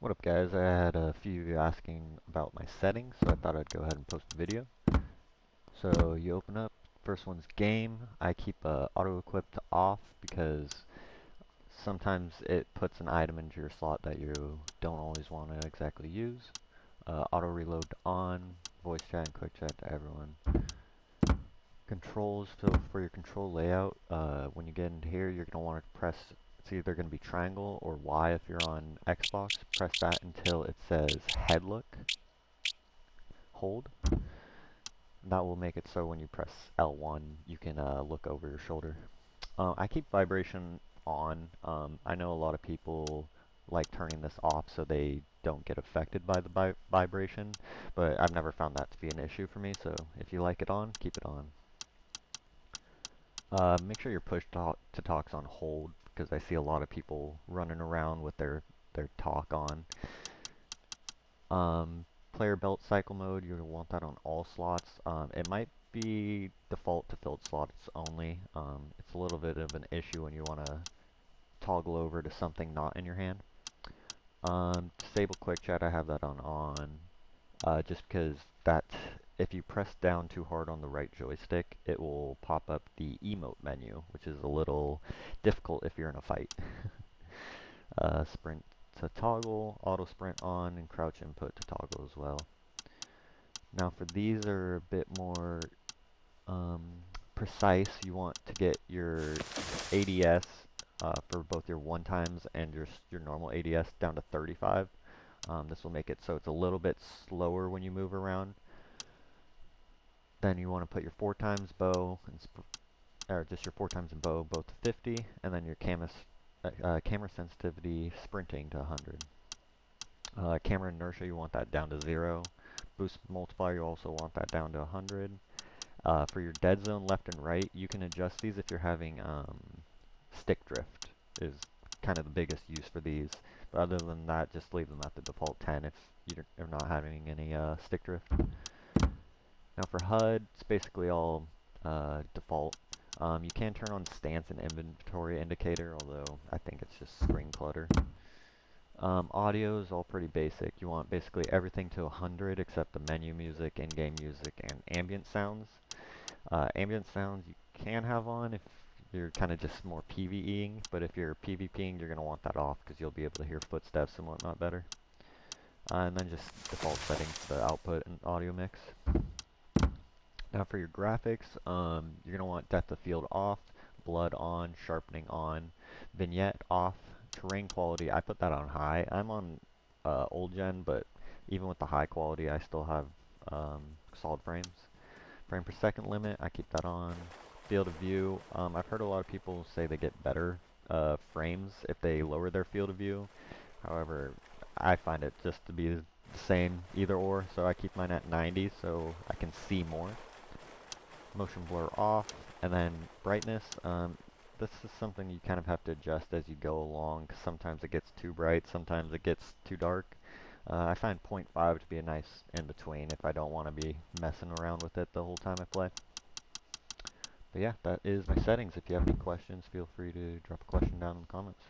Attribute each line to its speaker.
Speaker 1: What up guys, I had a few of you asking about my settings, so I thought I'd go ahead and post a video. So you open up, first one's game. I keep auto equip to off because sometimes it puts an item into your slot that you don't always want to exactly use. Auto reload to on, voice chat and quick chat to everyone. Controls, so for your control layout, when you get into here you're going to want to press, it's either going to be triangle or Y if you're on Xbox. Press that until it says head look. Hold. That will make it so when you press L1 you can look over your shoulder. I keep vibration on. I know a lot of people like turning this off so they don't get affected by the vibration, but I've never found that to be an issue for me, so if you like it on, keep it on. Make sure your push to talk's on hold, because I see a lot of people running around with their talk on. Player belt cycle mode, you'll want that on all slots. It might be default to filled slots only. It's a little bit of an issue when you want to toggle over to something not in your hand. Disable quick chat, I have that on, just because that if you press down too hard on the right joystick, it will pop up the emote menu, which is a little difficult if you're in a fight. Sprint to toggle, auto sprint on, and crouch input to toggle as well. Now for these are a bit more precise. You want to get your ADS for both your one times and your normal ADS down to 35. This will make it so it's a little bit slower when you move around. Then you want to put your 4 times bow, or just your 4 times in bow, both to 50, and then your camera sensitivity sprinting to 100. Camera inertia, you want that down to 0. Boost multiplier, you also want that down to 100. For your dead zone left and right, you can adjust these if you're having stick drift, is kind of the biggest use for these. But other than that, just leave them at the default 10 if you're not having any stick drift. Now for HUD, it's basically all default. You can turn on stance and inventory indicator, although I think it's just screen clutter. Audio is all pretty basic. You want basically everything to 100 except the menu music, in-game music, and ambient sounds. Ambient sounds you can have on if you're kind of just more PvEing, but if you're PvPing you're going to want that off because you'll be able to hear footsteps and whatnot better. And then just default settings for the output and audio mix. Now for your graphics, you're going to want depth of field off, blood on, sharpening on, vignette off, terrain quality, I put that on high. I'm on old gen, but even with the high quality I still have solid frames. Frame per second limit, I keep that on. Field of view, I've heard a lot of people say they get better frames if they lower their field of view. However, I find it just to be the same either or, so I keep mine at 90 so I can see more. Motion blur off, and then brightness, this is something you kind of have to adjust as you go along, because sometimes it gets too bright, sometimes it gets too dark. I find 0.5 to be a nice in-between if I don't want to be messing around with it the whole time I play. But yeah, that is my settings. If you have any questions, feel free to drop a question down in the comments.